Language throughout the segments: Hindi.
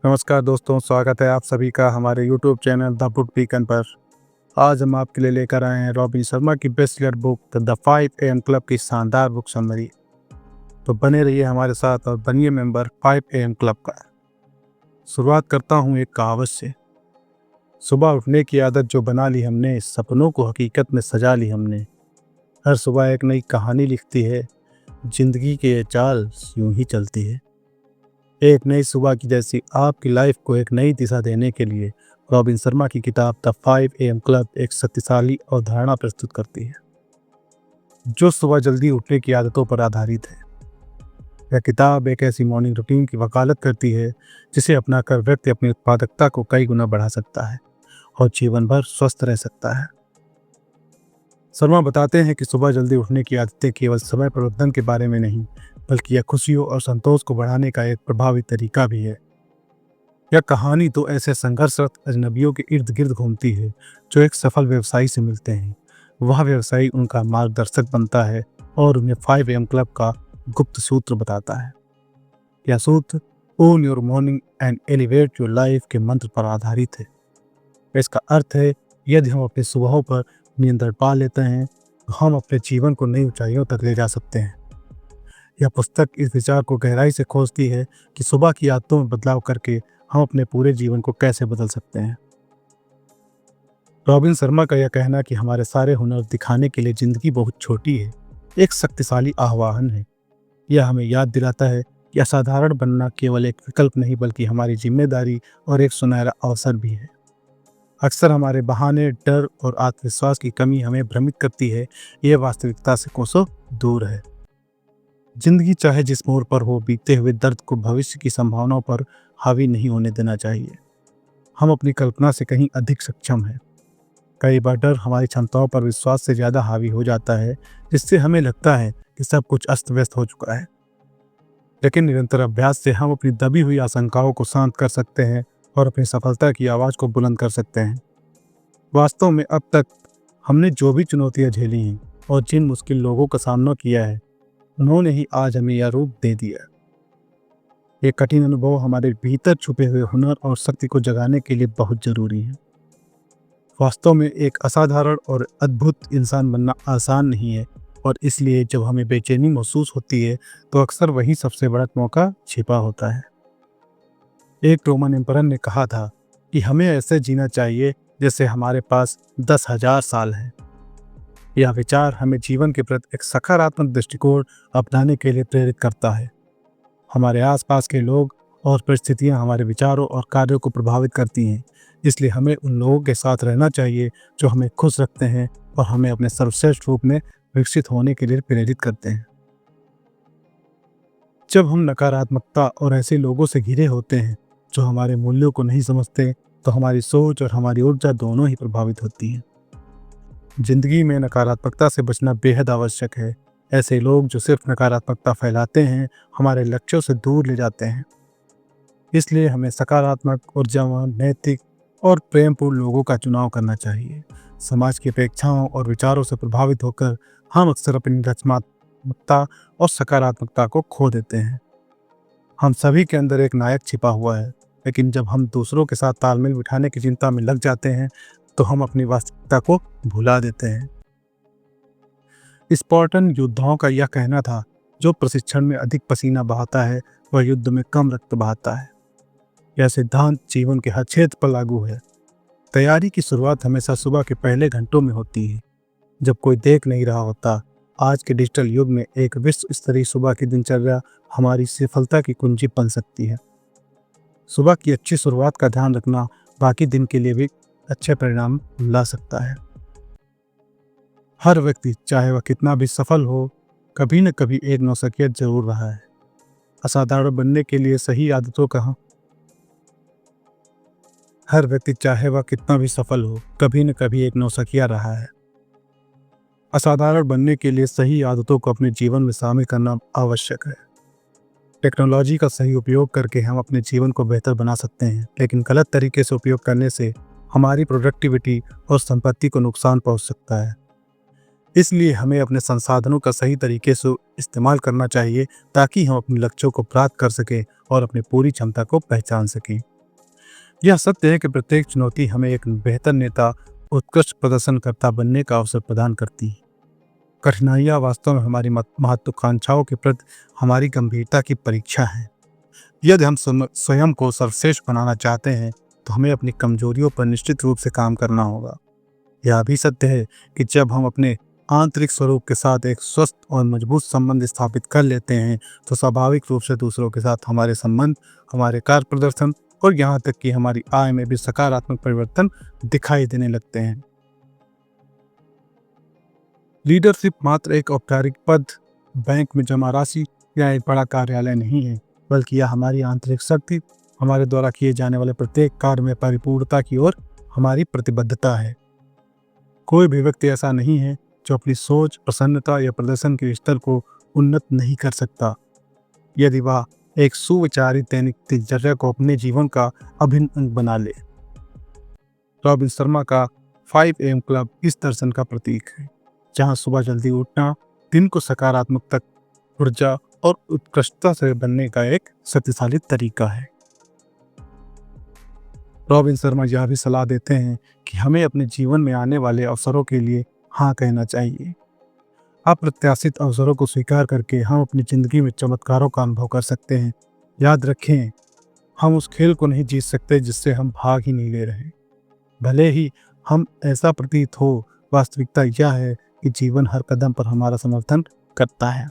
नमस्कार दोस्तों, स्वागत है आप सभी का हमारे YouTube channel the book beacon पर। आज हम आपके लिए लेकर आए हैं रॉबिन शर्मा की best seller book the 5 AM club की शानदार बुक समरी। तो बने रहिए हमारे साथ और बनिए मेंबर 5 AM क्लब का। शुरुआत करता हूँ एक कहावत से। सुबह उठने की आदत जो बना ली हमने, सपनों को हकीकत में सजा ली हमने। हर सुबह एक नई कहानी लिखती है, जिंदगी की ये चाल यूं ही चलती है। एक नई सुबह की जैसी आपकी लाइफ को एक नई दिशा देने के लिए रॉबिन शर्मा की किताब द 5 AM क्लब एक शक्तिशाली अवधारणा प्रस्तुत करती है, जो सुबह जल्दी उठने की आदतों पर आधारित है। यह किताब एक ऐसी मॉर्निंग रूटीन की वकालत करती है जिसे अपनाकर व्यक्ति अपनी उत्पादकता को कई गुना बढ़ा सकता है और जीवन भर स्वस्थ रह सकता है। शर्मा बताते हैं कि सुबह जल्दी उठने की आदतें केवल समय प्रबंधन के बारे में नहीं, बल्कि यह खुशियों और संतोष को बढ़ाने का एक प्रभावी तरीका भी है। यह कहानी तो ऐसे संघर्षरत अजनबियों के इर्द गिर्द घूमती है जो एक सफल व्यवसायी से मिलते हैं। वह व्यवसायी उनका मार्गदर्शक बनता है और उन्हें 5 AM क्लब का गुप्त सूत्र बताता है। यह सूत्र own your morning and elevate your life के मंत्र पर आधारित है। इसका अर्थ है, यदि हम अपनी सुबहों पर नियंत्रण पा लेते हैं तो हम अपने जीवन को नई ऊंचाइयों तक ले जा सकते हैं। यह पुस्तक इस विचार को गहराई से खोजती है कि सुबह की आदतों में बदलाव करके हम अपने पूरे जीवन को कैसे बदल सकते हैं। रॉबिन शर्मा का यह कहना कि हमारे सारे हुनर दिखाने के लिए जिंदगी बहुत छोटी है, एक शक्तिशाली आह्वान है। यह हमें याद दिलाता है कि असाधारण बनना केवल एक विकल्प नहीं, बल्कि हमारी जिम्मेदारी और एक सुनहरा अवसर भी है। अक्सर हमारे बहाने, डर और आत्मविश्वास की कमी हमें भ्रमित करती है। यह वास्तविकता से कोसों दूर है। जिंदगी चाहे जिस मोड़ पर हो, बीते हुए दर्द को भविष्य की संभावनाओं पर हावी नहीं होने देना चाहिए। हम अपनी कल्पना से कहीं अधिक सक्षम हैं। कई बार डर हमारी क्षमताओं पर विश्वास से ज्यादा हावी हो जाता है, जिससे हमें लगता है कि सब कुछ अस्त व्यस्त हो चुका है। लेकिन निरंतर अभ्यास से हम अपनी दबी हुई आशंकाओं को शांत कर सकते हैं और अपनी सफलता की आवाज को बुलंद कर सकते हैं। वास्तव में अब तक हमने जो भी चुनौतियां झेली हैं और जिन मुश्किल लोगों का सामना किया है, उन्होंने ही आज हमें यह रूप दे दिया। ये कठिन अनुभव हमारे भीतर छुपे हुए हुनर और शक्ति को जगाने के लिए बहुत जरूरी है। वास्तव में एक असाधारण और अद्भुत इंसान बनना आसान नहीं है, और इसलिए जब हमें बेचैनी महसूस होती है तो अक्सर वही सबसे बड़ा मौका छिपा होता है। एक रोमन एम्परर ने कहा था कि हमें ऐसे जीना चाहिए जैसे हमारे पास 10,000 साल हैं। यह विचार हमें जीवन के प्रति एक सकारात्मक दृष्टिकोण अपनाने के लिए प्रेरित करता है। हमारे आसपास के लोग और परिस्थितियां हमारे विचारों और कार्यों को प्रभावित करती हैं, इसलिए हमें उन लोगों के साथ रहना चाहिए जो हमें खुश रखते हैं और हमें अपने सर्वश्रेष्ठ रूप में विकसित होने के लिए प्रेरित करते हैं। जब हम नकारात्मकता और ऐसे लोगों से घिरे होते हैं जो हमारे मूल्यों को नहीं समझते, तो हमारी सोच और हमारी ऊर्जा दोनों ही प्रभावित होती हैं। जिंदगी में नकारात्मकता से बचना बेहद आवश्यक है। ऐसे लोग जो सिर्फ नकारात्मकता फैलाते हैं, हमारे लक्ष्यों से दूर ले जाते हैं। इसलिए हमें सकारात्मक, ऊर्जावान, नैतिक और प्रेमपूर्ण लोगों का चुनाव करना चाहिए। समाज की अपेक्षाओं और विचारों से प्रभावित होकर हम अक्सर अपनी रचनात्मकता और सकारात्मकता को खो देते हैं। हम सभी के अंदर एक नायक छिपा हुआ है, लेकिन जब हम दूसरों के साथ तालमेल बिठाने की चिंता में लग जाते हैं तो हम अपनी वास्तविकता को भुला देते हैं। स्पार्टन योद्धाओं का यह कहना था, जो प्रशिक्षण में अधिक पसीना बहाता है वह युद्ध में कम रक्त बहाता है। यह सिद्धांत जीवन के हर क्षेत्र पर लागू है। तैयारी की शुरुआत हमेशा सुबह के पहले घंटों में होती है, जब कोई देख नहीं रहा होता। आज के डिजिटल युग में एक विश्व स्तरीय सुबह की दिनचर्या हमारी सफलता की कुंजी बन सकती है। सुबह की अच्छी शुरुआत का ध्यान रखना बाकी दिन के लिए भी अच्छे परिणाम ला सकता है। हर व्यक्ति, चाहे वह कितना भी सफल हो, कभी न कभी एक नौसिखिया जरूर रहा है। असाधारण बनने के लिए सही आदतों का हर व्यक्ति, चाहे वह कितना भी सफल हो, कभी न कभी एक नौसिखिया रहा है। असाधारण बनने के लिए सही आदतों को अपने जीवन में शामिल करना आवश्यक है। टेक्नोलॉजी का सही उपयोग करके हम अपने जीवन को बेहतर बना सकते हैं, लेकिन गलत तरीके से उपयोग करने से हमारी प्रोडक्टिविटी और संपत्ति को नुकसान पहुंच सकता है। इसलिए हमें अपने संसाधनों का सही तरीके से इस्तेमाल करना चाहिए, ताकि हम अपने लक्ष्यों को प्राप्त कर सकें और अपनी पूरी क्षमता को पहचान सकें। यह सत्य है कि प्रत्येक चुनौती हमें एक बेहतर नेता, उत्कृष्ट प्रदर्शनकर्ता बनने का अवसर प्रदान करती है। कठिनाइयाँ वास्तव में हमारी महत्वाकांक्षाओं के प्रति हमारी गंभीरता की परीक्षा है। यदि हम स्वयं को सर्वश्रेष्ठ बनाना चाहते हैं तो हमें अपनी कमजोरियों पर निश्चित रूप से काम करना होगा। यह भी सत्य है कि जब हम अपने आंतरिक स्वरूप के साथ एक स्वस्थ और मजबूत संबंध स्थापित कर लेते हैं तो स्वाभाविक रूप से दूसरों के साथ हमारे संबंध, हमारे कार्य प्रदर्शन और यहाँ तक कि हमारी आय में भी सकारात्मक परिवर्तन दिखाई देने लगते हैं। लीडरशिप मात्र एक औपचारिक पद, बैंक में जमा राशि या एक बड़ा कार्यालय नहीं है, बल्कि यह हमारी आंतरिक शक्ति, हमारे द्वारा किए जाने वाले प्रत्येक कार्य में परिपूर्णता की ओर हमारी प्रतिबद्धता है। कोई भी व्यक्ति ऐसा नहीं है जो अपनी सोच, प्रसन्नता या प्रदर्शन के स्तर को उन्नत नहीं कर सकता यदि वह एक सुविचारित दैनिक दिनचर्या को अपने जीवन का अभिन्न अंग बना ले। रॉबिन शर्मा का 5 AM क्लब इस दर्शन का प्रतीक है, जहां सुबह जल्दी उठना दिन को सकारात्मकता, ऊर्जा और उत्कृष्टता से बनने का एक शक्तिशाली तरीका है। रॉबिन शर्मा यह भी सलाह देते हैं कि हमें अपने जीवन में आने वाले अवसरों के लिए हाँ कहना चाहिए। अप्रत्याशित अवसरों को स्वीकार करके हम अपनी जिंदगी में चमत्कारों का अनुभव कर सकते हैं। याद रखें, हम उस खेल को नहीं जीत सकते जिससे हम भाग ही नहीं ले रहे। भले ही हम ऐसा प्रतीत हो, वास्तविकता यह है कि जीवन हर कदम पर हमारा समर्थन करता है।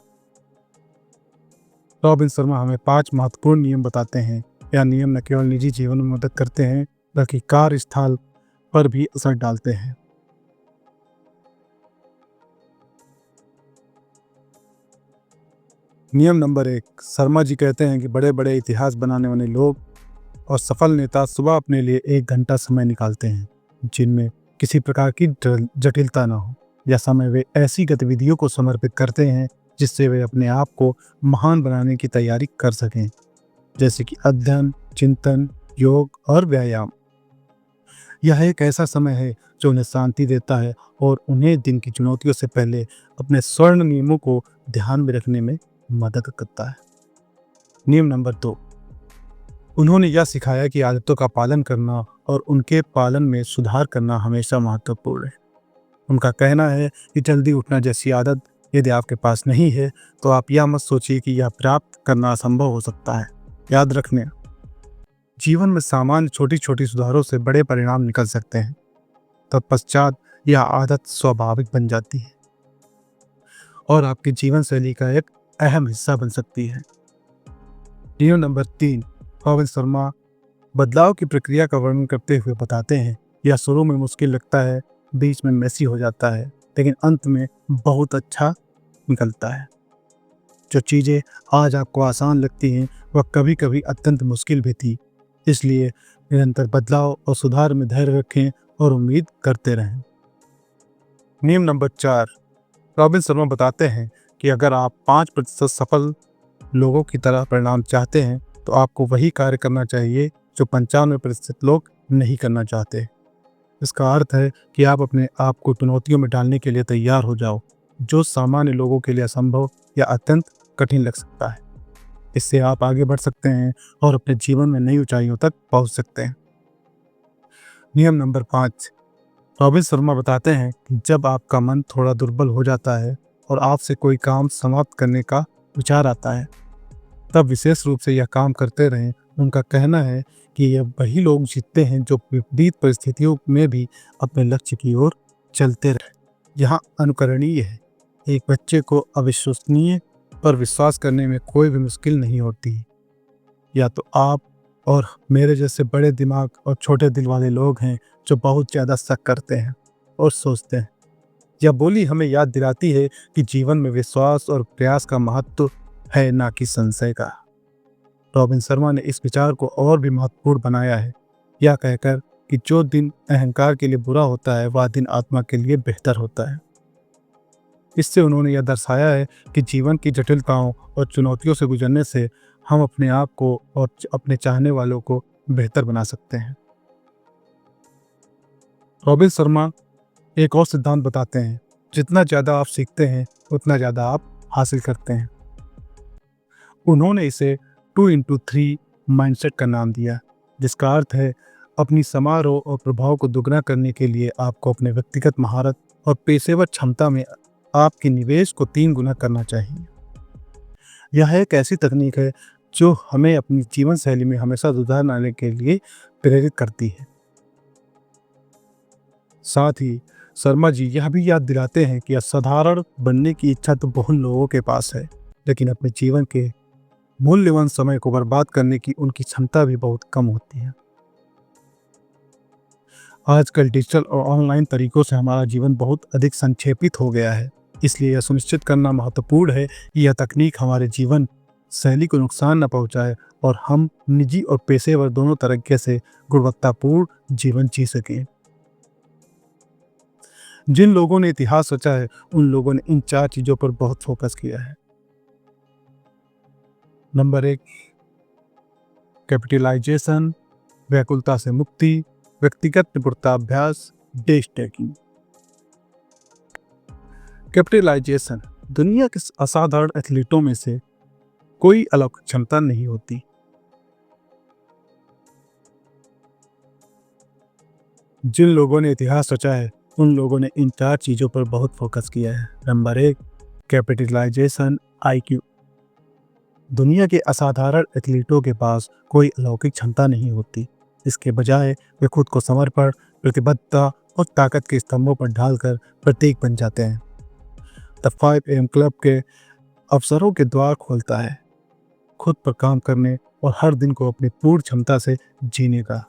रॉबिन शर्मा हमें 5 महत्वपूर्ण नियम बताते हैं। यह नियम न केवल निजी जीवन में मदद करते हैं बल्कि कार्यस्थल पर भी असर डालते हैं। नियम नंबर 1, शर्मा जी कहते हैं कि बड़े बड़े इतिहास बनाने वाले लोग और सफल नेता सुबह अपने लिए 1 घंटा समय निकालते हैं जिनमें किसी प्रकार की जटिलता न हो। यह समय वे ऐसी गतिविधियों को समर्पित करते हैं जिससे वे अपने आप को महान बनाने की तैयारी कर सकें, जैसे कि अध्ययन, चिंतन, योग और व्यायाम। यह एक ऐसा समय है जो उन्हें शांति देता है और उन्हें दिन की चुनौतियों से पहले अपने स्वर्ण नियमों को ध्यान में रखने में मदद करता है। नियम नंबर 2, उन्होंने यह सिखाया कि आदतों का पालन करना और उनके पालन में सुधार करना हमेशा महत्वपूर्ण है। उनका कहना है कि जल्दी उठना जैसी आदत यदि आपके पास नहीं है तो आप यह मत सोचिए कि यह प्राप्त करना असंभव हो सकता है। याद रखने, जीवन में सामान्य छोटी छोटी सुधारों से बड़े परिणाम निकल सकते हैं। तत्पश्चात यह आदत स्वाभाविक बन जाती है और आपके जीवन शैली का एक अहम हिस्सा बन सकती है। नियम नंबर 3, रॉबिन शर्मा बदलाव की प्रक्रिया का वर्णन करते हुए बताते हैं, यह शुरू में मुश्किल लगता है, बीच में मेसी हो जाता है, लेकिन अंत में बहुत अच्छा निकलता है। जो चीज़ें आज आपको आसान लगती हैं वह कभी कभी अत्यंत मुश्किल भी थी। इसलिए निरंतर बदलाव और सुधार में धैर्य रखें और उम्मीद करते रहें। नियम नंबर 4, रॉबिन शर्मा बताते हैं कि अगर आप 5% सफल लोगों की तरह परिणाम चाहते हैं तो आपको वही कार्य करना चाहिए जो 95% लोग नहीं करना चाहते। इसका अर्थ है कि आप अपने आप को चुनौतियों में डालने के लिए तैयार हो जाओ, जो सामान्य लोगों के लिए असंभव या अत्यंत कठिन लग सकता है। इससे आप आगे बढ़ सकते हैं और अपने जीवन में नई ऊंचाइयों तक पहुंच सकते हैं। नियम नंबर 5, रॉबिन शर्मा बताते हैं कि जब आपका मन थोड़ा दुर्बल हो जाता है और आपसे कोई काम समाप्त करने का विचार आता है, तब विशेष रूप से यह काम करते रहें। उनका कहना है कि यह वही लोग जीतते हैं जो विपरीत परिस्थितियों में भी अपने लक्ष्य की ओर चलते रहे। यहाँ अनुकरणीय है, एक बच्चे को अविश्वसनीय पर विश्वास करने में कोई भी मुश्किल नहीं होती। या तो आप और मेरे जैसे बड़े दिमाग और छोटे दिल वाले लोग हैं जो बहुत ज़्यादा शक करते हैं और सोचते हैं। यह बोली हमें याद दिलाती है कि जीवन में विश्वास और प्रयास का महत्व है, ना कि संशय का। रॉबिन शर्मा ने इस विचार को और भी महत्वपूर्ण बनाया है, यह कहकर कि जो दिन अहंकार के लिए बुरा होता है वह दिन आत्मा के लिए बेहतर होता है। इससे उन्होंने यह दर्शाया है कि जीवन की जटिलताओं और चुनौतियों से गुजरने से हम अपने आप को और अपने चाहने वालों को बेहतर बना सकते हैं। रॉबिन शर्मा एक और सिद्धांत बताते हैं, जितना ज़्यादा आप सीखते हैं उतना ज़्यादा आप हासिल करते हैं। उन्होंने इसे 2x3 माइंडसेट का नाम दिया, जिसका अर्थ है अपनी समारोह और प्रभाव को दुगना करने के लिए आपको अपने व्यक्तिगत महारत और पेशेवर क्षमता में आपके निवेश को 3 गुना करना चाहिए। यह एक ऐसी तकनीक है जो हमें अपनी जीवन शैली में हमेशा सुधार लाने के लिए प्रेरित करती है। साथ ही शर्मा जी यह भी याद दिलाते हैं कि असाधारण बनने की इच्छा तो बहुत लोगों के पास है, लेकिन अपने जीवन के मूल्यवान समय को बर्बाद करने की उनकी क्षमता भी बहुत कम होती है। आजकल डिजिटल और ऑनलाइन तरीकों से हमारा जीवन बहुत अधिक संक्षेपित हो गया है, इसलिए यह सुनिश्चित करना महत्वपूर्ण है कि यह तकनीक हमारे जीवन शैली को नुकसान न पहुंचाए और हम निजी और पेशेवर दोनों तरीके से गुणवत्तापूर्ण जीवन जी सकें। जिन लोगों ने इतिहास रचा है उन लोगों ने इन 4 चीजों पर बहुत फोकस किया है। नंबर 1, कैपिटलाइजेशन, व्याकुलता से मुक्ति, व्यक्तिगत निपुणता अभ्यास, डे स्टैकिंग। कैपिटलाइजेशन, दुनिया के असाधारण एथलीटों में से कोई अलौकिक क्षमता नहीं होती। जिन लोगों ने इतिहास रचा है उन लोगों ने इन 4 चीजों पर बहुत फोकस किया है। Number 1, capitalisation IQ। दुनिया के असाधारण एथलीटों के पास कोई अलौकिक क्षमता नहीं होती। इसके बजाय वे खुद को समर्पण, प्रतिबद्धता और ताकत के स्तंभों पर ढालकर प्रतीक बन जाते हैं। द 5 AM क्लब के अवसरों के द्वार खोलता है, खुद पर काम करने और हर दिन को अपनी पूर्ण क्षमता से जीने का।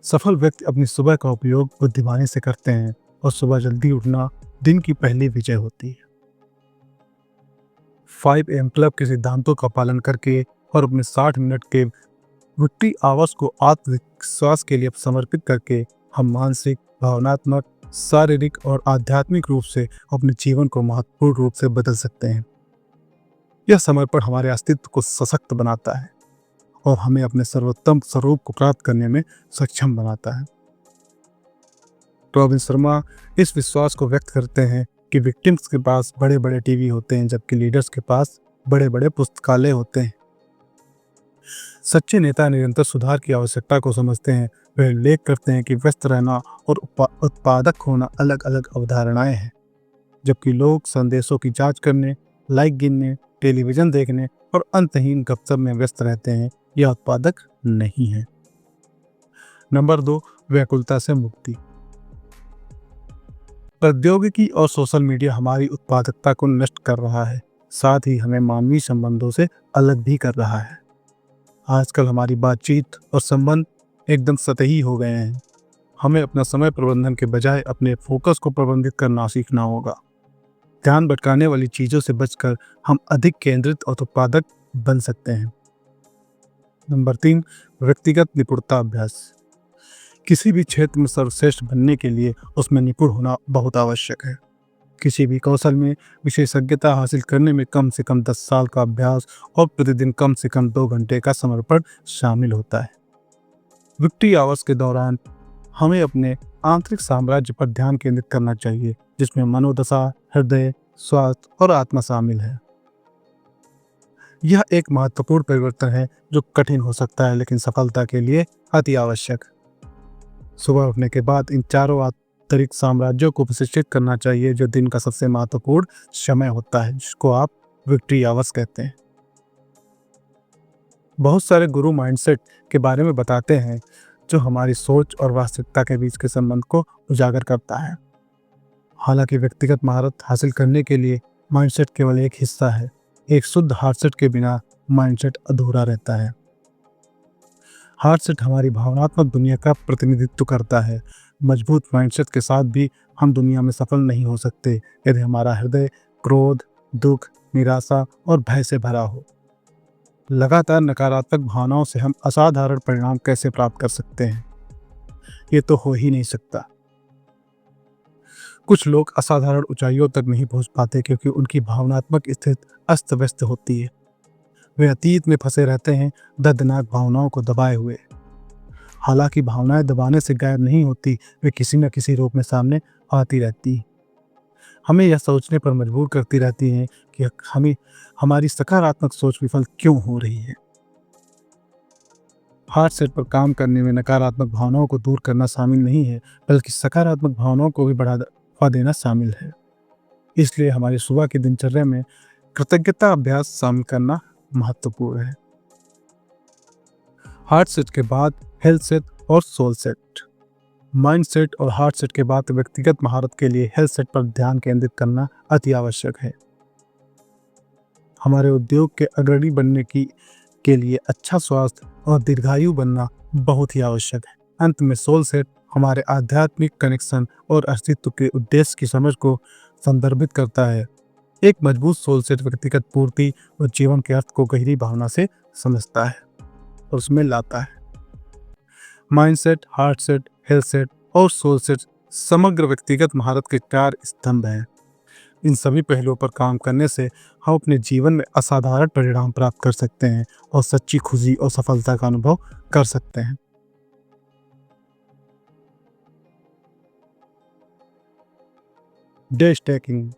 सफल व्यक्ति अपनी सुबह का उपयोग बुद्धिमानी से करते हैं और सुबह जल्दी उठना दिन की पहली विजय होती है। 5 AM क्लब के सिद्धांतों का पालन करके और अपने 60 मिनट के विक्ट्री आवर्स को आत्मविश्वास के लिए समर्पित करके हम मानसिक, भावनात्मक, शारीरिक और आध्यात्मिक रूप से अपने जीवन को महत्वपूर्ण रूप से बदल सकते हैं। यह समर्पण हमारे अस्तित्व को सशक्त बनाता है और हमें अपने सर्वोत्तम स्वरूप को प्राप्त करने में सक्षम बनाता है। रॉबिन शर्मा इस विश्वास को व्यक्त करते हैं कि विक्टिम्स के पास बड़े बड़े टीवी होते हैं जबकि लीडर्स के पास बड़े बड़े पुस्तकालय होते हैं। सच्चे नेता निरंतर सुधार की आवश्यकता को समझते हैं। वे उल्लेख करते हैं कि व्यस्त रहना और उत्पादक होना अलग अलग अवधारणाएं हैं, जबकि लोग संदेशों की जांच करने, लाइक गिनने, टेलीविजन देखने और अंतहीन गपशप में व्यस्त रहते हैं। यह उत्पादक नहीं है। नंबर 2, व्याकुलता से मुक्ति। प्रौद्योगिकी और सोशल मीडिया हमारी उत्पादकता को नष्ट कर रहा है, साथ ही हमें मानवीय संबंधों से अलग भी कर रहा है। आजकल हमारी बातचीत और संबंध एकदम सतही हो गए हैं। हमें अपना समय प्रबंधन के बजाय अपने फोकस को प्रबंधित करना सीखना होगा। ध्यान भटकाने वाली चीजों से बचकर हम अधिक केंद्रित और उत्पादक बन सकते हैं। नंबर 3, व्यक्तिगत निपुणता अभ्यास। किसी भी क्षेत्र में सर्वश्रेष्ठ बनने के लिए उसमें निपुण होना बहुत आवश्यक है। किसी भी कौशल में विशेषज्ञता हासिल करने में कम से कम 10 साल का अभ्यास और प्रतिदिन कम से कम 2 घंटे का समर्पण शामिल होता है। विक्ट्री आवर्स के दौरान हमें अपने आंतरिक साम्राज्य पर ध्यान केंद्रित करना चाहिए, जिसमें मनोदशा, हृदय, स्वास्थ्य और आत्मा शामिल है। यह एक महत्वपूर्ण परिवर्तन है जो कठिन हो सकता है लेकिन सफलता के लिए अति आवश्यक। सुबह उठने के बाद इन चारों आंतरिक साम्राज्यों को प्रशिक्षित करना चाहिए, जो दिन का सबसे महत्वपूर्ण समय होता है, जिसको आप विक्ट्री आवर्स कहते हैं। बहुत सारे गुरु माइंडसेट के बारे में बताते हैं जो हमारी सोच और वास्तविकता के बीच के संबंध को उजागर करता है। हालांकि व्यक्तिगत महारत हासिल करने के लिए माइंडसेट केवल एक हिस्सा है। एक शुद्ध हार्टसेट के बिना माइंडसेट अधूरा रहता है। हार्टसेट हमारी भावनात्मक दुनिया का प्रतिनिधित्व करता है। मजबूत माइंडसेट के साथ भी हम दुनिया में सफल नहीं हो सकते यदि हमारा हृदय क्रोध, दुख, निराशा और भय से भरा हो। लगातार नकारात्मक भावनाओं से हम असाधारण परिणाम कैसे प्राप्त कर सकते हैं? ये तो हो ही नहीं सकता। कुछ लोग असाधारण ऊंचाइयों तक नहीं पहुंच पाते क्योंकि उनकी भावनात्मक स्थिति अस्त व्यस्त होती है। वे अतीत में फंसे रहते हैं, दर्दनाक भावनाओं को दबाए हुए। हालांकि भावनाएं दबाने से गायब नहीं होती, वे किसी न किसी रूप में सामने आती रहती। हमें यह सोचने पर मजबूर करती रहती हैं कि हमारी सकारात्मक सोच विफल क्यों हो रही है। हार्ट सेट पर काम करने में नकारात्मक भावनाओं को दूर करना शामिल नहीं है, बल्कि सकारात्मक भावनाओं को भी बढ़ावा देना शामिल है। इसलिए हमारी सुबह की दिनचर्या में कृतज्ञता अभ्यास शामिल करना महत्वपूर्ण है। हार्ट सेट के बाद हेल्थ सेट और सोल सेट। माइंड सेट और हार्ट सेट के बाद व्यक्तिगत महारत के लिए हेल्थ सेट पर ध्यान केंद्रित करना अति आवश्यक है। हमारे उद्योग के अग्रणी बनने के लिए अच्छा स्वास्थ्य और दीर्घायु बनना बहुत ही आवश्यक है। अंत में सोल सेट हमारे आध्यात्मिक कनेक्शन और अस्तित्व के उद्देश्य की समझ को संदर्भित करता है। एक मजबूत सोल सेट व्यक्तिगत पूर्ति और जीवन के अर्थ को गहरी भावना से समझता है और उसमें लाता है। Mind set, heart set, health set और सोल सेट समग्र व्यक्तिगत महारत के 4 स्तंभ हैं। इन सभी पहलुओं पर काम करने से हम अपने जीवन में असाधारण परिणाम प्राप्त कर सकते हैं और सच्ची खुशी और सफलता का अनुभव कर सकते हैं। Day stacking.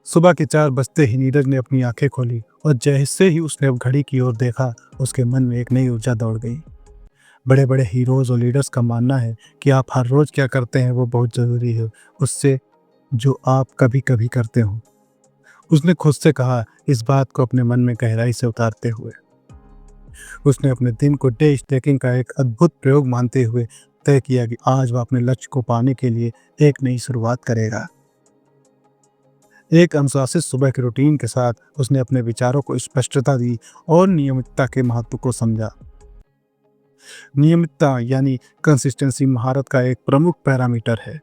सुबह के 4 बजते ही नीरज ने अपनी आंखें खोली और जैसे ही उसने अब घड़ी की ओर देखा, उसके मन में एक नई ऊर्जा दौड़ गई। बड़े बड़े हीरोज और लीडर्स का मानना है कि आप हर रोज क्या करते हैं वो बहुत जरूरी है उससे जो आप कभी कभी करते हो। उसने खुद से कहा, इस बात को अपने मन में गहराई से उतारते हुए। उसने अपने दिन को डे स्टैकिंग का एक अद्भुत प्रयोग मानते हुए तय किया कि आज वह अपने लक्ष्य को पाने के लिए एक नई शुरुआत करेगा। एक अनुशासित सुबह के रूटीन के साथ उसने अपने विचारों को स्पष्टता दी और नियमितता के महत्व को समझा। नियमितता यानी कंसिस्टेंसी महारत का एक प्रमुख पैरामीटर है।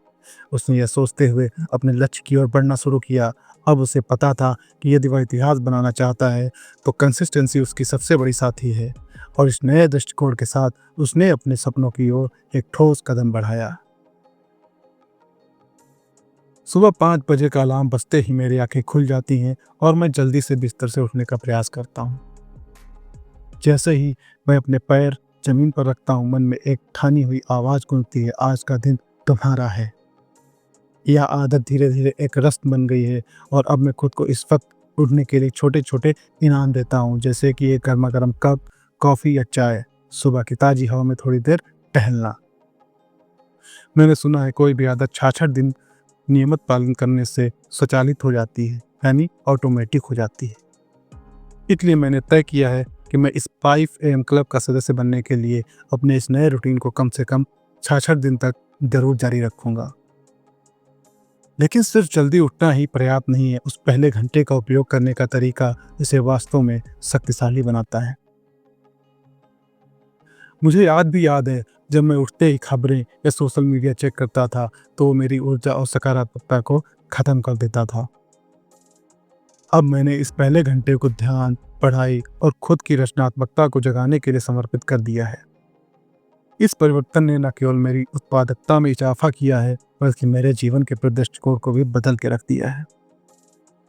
उसने यह सोचते हुए अपने लक्ष्य की ओर बढ़ना शुरू किया। अब उसे पता था कि यदि वह इतिहास बनाना चाहता है तो कंसिस्टेंसी उसकी सबसे बड़ी साथी है, और इस नए दृष्टिकोण के साथ उसने अपने सपनों की ओर एक ठोस कदम बढ़ाया। सुबह 5 बजे का अलार्म बजते ही मेरी आंखें खुल जाती हैं और मैं जल्दी से बिस्तर से उठने का प्रयास करता हूँ। जैसे ही मैं अपने पैर जमीन पर रखता हूँ, मन में एक ठानी हुई आवाज़ गूंजती है, आज का दिन तुम्हारा है। यह आदत धीरे धीरे एक रस्म बन गई है और अब मैं खुद को इस वक्त उठने के लिए छोटे छोटे इनाम देता हूँ, जैसे कि एक गर्मा गर्म कप कॉफ़ी या चाय, सुबह की ताज़ी हवा में थोड़ी देर टहलना। मैंने सुना है कोई भी आदत 66 दिन नियमित पालन करने से स्वचालित हो जाती है, यानी ऑटोमेटिक हो जाती है। इसलिए मैंने तय किया है कि मैं इस 5 AM क्लब का सदस्य बनने के लिए अपने इस नए रूटीन को कम से कम 66 दिन तक जरूर जारी रखूंगा। लेकिन सिर्फ जल्दी उठना ही पर्याप्त नहीं है, उस पहले घंटे का उपयोग करने का तरीका इसे वास्तव में शक्तिशाली बनाता है। मुझे याद है जब मैं उठते ही खबरें या सोशल मीडिया चेक करता था तो वो मेरी ऊर्जा और सकारात्मकता को खत्म कर देता था। अब मैंने इस पहले घंटे को ध्यान, पढ़ाई और खुद की रचनात्मकता को जगाने के लिए समर्पित कर दिया है। इस परिवर्तन ने न केवल मेरी उत्पादकता में इजाफा किया है, बल्कि मेरे जीवन के दृष्टिकोण को भी बदल के रख दिया है।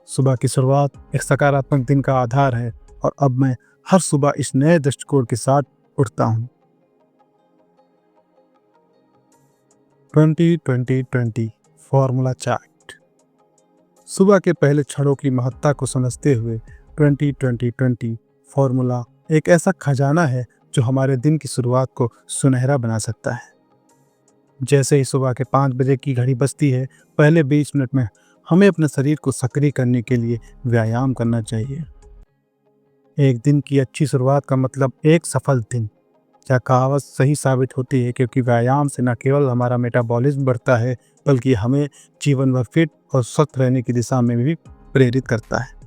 सुबह की शुरुआत एक सकारात्मक दिन का आधार है और अब मैं हर सुबह इस नए दृष्टिकोण के साथ उठता हूँ। 20-20-20 फॉर्मूला चार्ट। सुबह के पहले क्षणों की महत्ता को समझते हुए 20-20-20 फॉर्मूला एक ऐसा खजाना है जो हमारे दिन की शुरुआत को सुनहरा बना सकता है। जैसे ही सुबह के 5 बजे की घड़ी बजती है, पहले 20 मिनट में हमें अपने शरीर को सक्रिय करने के लिए व्यायाम करना चाहिए। एक दिन की अच्छी शुरुआत का मतलब एक सफल दिन। यह कहावत सही साबित होती है क्योंकि व्यायाम से न केवल हमारा मेटाबॉलिज्म बढ़ता है, बल्कि हमें जीवन भर फिट और स्वस्थ रहने की दिशा में भी प्रेरित करता है।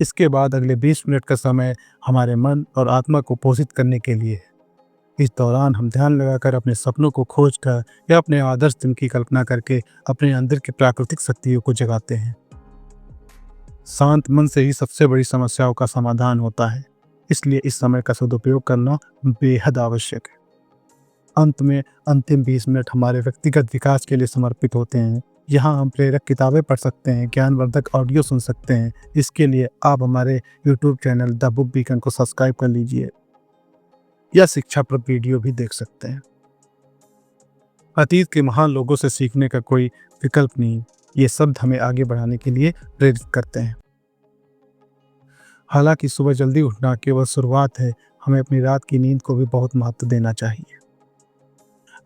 इसके बाद अगले 20 मिनट का समय हमारे मन और आत्मा को पोषित करने के लिए है। इस दौरान हम ध्यान लगाकर अपने सपनों को खोजकर या अपने आदर्श दिन की कल्पना करके अपने अंदर की प्राकृतिक शक्तियों को जगाते हैं। शांत मन से ही सबसे बड़ी समस्याओं का समाधान होता है, इसलिए इस समय का सदुपयोग करना बेहद आवश्यक है। अंत में अंतिम 20 मिनट हमारे व्यक्तिगत विकास के लिए समर्पित होते हैं। यहाँ हम प्रेरक किताबें पढ़ सकते हैं, ज्ञानवर्धक ऑडियो सुन सकते हैं। इसके लिए आप हमारे YouTube channel the book beacon को सब्सक्राइब कर लीजिए या शिक्षाप्रद वीडियो भी देख सकते हैं। अतीत के महान लोगों से सीखने का कोई विकल्प नहीं। ये शब्द हमें आगे बढ़ाने के लिए प्रेरित करते हैं। हालांकि सुबह जल्दी उठना केवल शुरुआत है, हमें अपनी रात की नींद को भी बहुत महत्व देना चाहिए।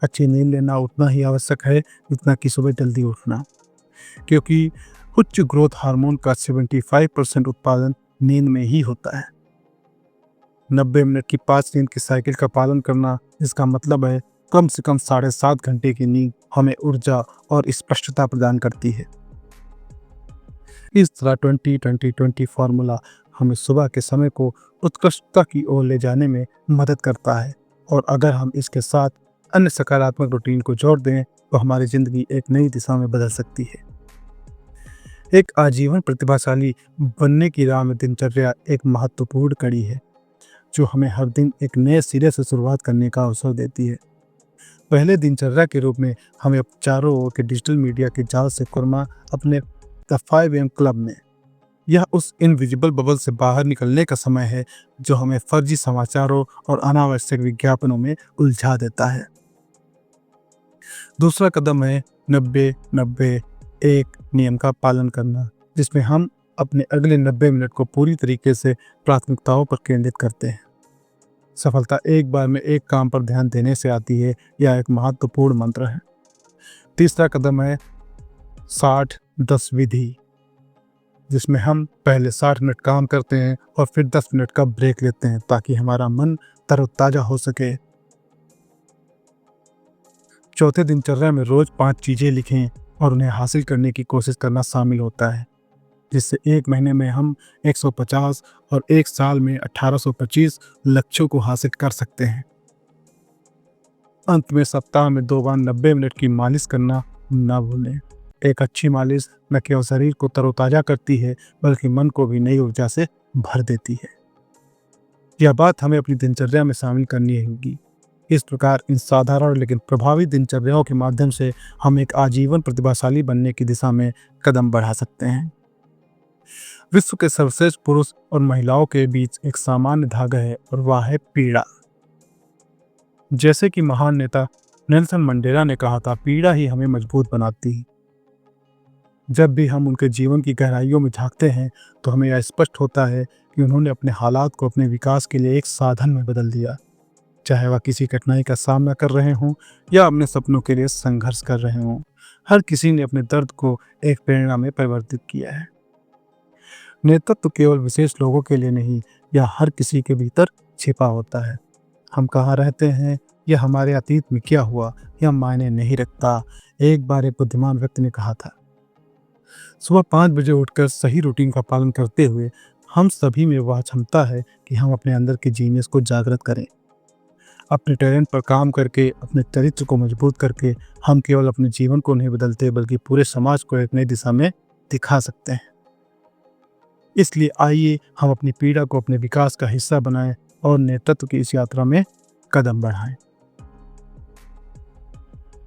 अच्छी नींद लेना उतना ही आवश्यक है जितना कि सुबह जल्दी उठना, क्योंकि उच्च ग्रोथ हार्मोन का 75% उत्पादन नींद में ही होता है। 90 मिनट की 5 नींद की साइकिल का पालन करना, इसका मतलब है कम से कम 7.5 घंटे की नींद हमें ऊर्जा और स्पष्टता प्रदान करती है। इस तरह 20-20-20 फार्मूला हमें सुबह के समय को उत्कृष्टता की ओर ले जाने में मदद करता है, और अगर हम इसके साथ अन्य सकारात्मक रूटीन को जोड़ दें तो हमारी ज़िंदगी एक नई दिशा में बदल सकती है। एक आजीवन प्रतिभाशाली बनने की राह में दिनचर्या एक महत्वपूर्ण कड़ी है, जो हमें हर दिन एक नए सिरे से शुरुआत करने का अवसर देती है। पहले दिनचर्या के रूप में हमें चारों ओर के डिजिटल मीडिया के जाल से कुरमा अपने द 5 AM क्लब में। यह उस इनविजिबल बबल से बाहर निकलने का समय है जो हमें फर्जी समाचारों और अनावश्यक विज्ञापनों में उलझा देता है। दूसरा कदम है 90-90-1 नियम का पालन करना, जिसमें हम अपने अगले 90 मिनट को पूरी तरीके से प्राथमिकताओं पर केंद्रित करते हैं। सफलता एक बार में एक काम पर ध्यान देने से आती है, यह एक महत्वपूर्ण मंत्र है। तीसरा कदम है 60-10 विधि, जिसमें हम पहले 60 मिनट काम करते हैं और फिर 10 मिनट का ब्रेक लेते हैं ताकि हमारा मन तरोताजा हो सके। चौथे दिनचर्या में रोज 5 चीजें लिखें और उन्हें हासिल करने की कोशिश करना शामिल होता है, जिससे एक महीने में हम 150 और एक साल में 1825 लक्ष्यों को हासिल कर सकते हैं। अंत में सप्ताह में 2 बार 90 मिनट की मालिश करना ना भूलें। एक अच्छी मालिश न केवल शरीर को तरोताजा करती है बल्कि मन को भी नई ऊर्जा से भर देती है। यह बात हमें अपनी दिनचर्या में शामिल करनी होगी। इस प्रकार इन साधारण लेकिन प्रभावी दिनचर्याओं के माध्यम से हम एक आजीवन प्रतिभाशाली बनने की दिशा में कदम बढ़ा सकते हैं। विश्व के सर्वश्रेष्ठ पुरुष और महिलाओं के बीच एक सामान्य धागा है और वह है पीड़ा। जैसे कि महान नेता नेल्सन मंडेला ने कहा था, पीड़ा ही हमें मजबूत बनाती है। जब भी हम उनके जीवन की गहराइयों में झांकते हैं तो हमें यह स्पष्ट होता है कि उन्होंने अपने हालात को अपने विकास के लिए एक साधन में बदल दिया। चाहे वह किसी कठिनाई का सामना कर रहे हों या अपने सपनों के लिए संघर्ष कर रहे हों, हर किसी ने अपने दर्द को एक प्रेरणा में परिवर्तित किया है। नेतृत्व केवल विशेष लोगों के लिए नहीं, यह हर किसी के भीतर छिपा होता है। हम कहाँ रहते हैं या हमारे अतीत में क्या हुआ, यह मायने नहीं रखता। एक बार एक बुद्धिमान व्यक्ति ने कहा था, सुबह 5 बजे उठकर सही रूटीन का पालन करते हुए हम सभी में वह क्षमता है कि हम अपने अंदर के जीनियस को जागृत करें। अपने टैलेंट पर काम करके, अपने चरित्र को मजबूत करके हम केवल अपने जीवन को नहीं बदलते बल्कि पूरे समाज को एक नई दिशा में दिखा सकते हैं। इसलिए आइए हम अपनी पीड़ा को अपने विकास का हिस्सा बनाएं और नेतृत्व की इस यात्रा में कदम बढ़ाएं।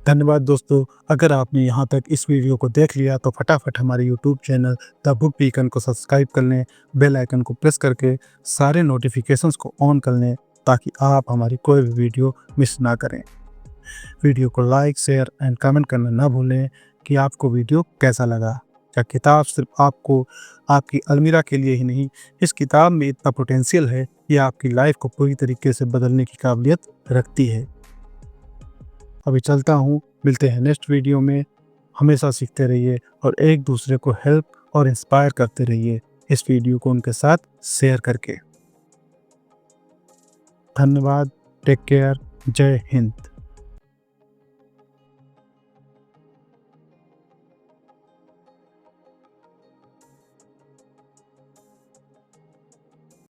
धन्यवाद दोस्तों, अगर आपने यहाँ तक इस वीडियो को देख लिया तो फटाफट हमारे YouTube channel the book beacon को सब्सक्राइब कर लें, बेल आइकन को प्रेस करके सारे नोटिफिकेशंस को ऑन कर लें ताकि आप हमारी कोई भी वीडियो मिस ना करें। वीडियो को लाइक, शेयर एंड कमेंट करना ना भूलें कि आपको वीडियो कैसा लगा। क्या किताब सिर्फ आपको आपकी अलमीरा के लिए ही नहीं, इस किताब में इतना पोटेंशियल है, यह आपकी लाइफ को पूरी तरीके से बदलने की काबिलियत रखती है। अभी चलता हूँ, मिलते हैं नेक्स्ट वीडियो में। हमेशा सीखते रहिए और एक दूसरे को हेल्प और इंस्पायर करते रहिए इस वीडियो को उनके साथ शेयर करके। धन्यवाद, टेक केयर, जय हिंद।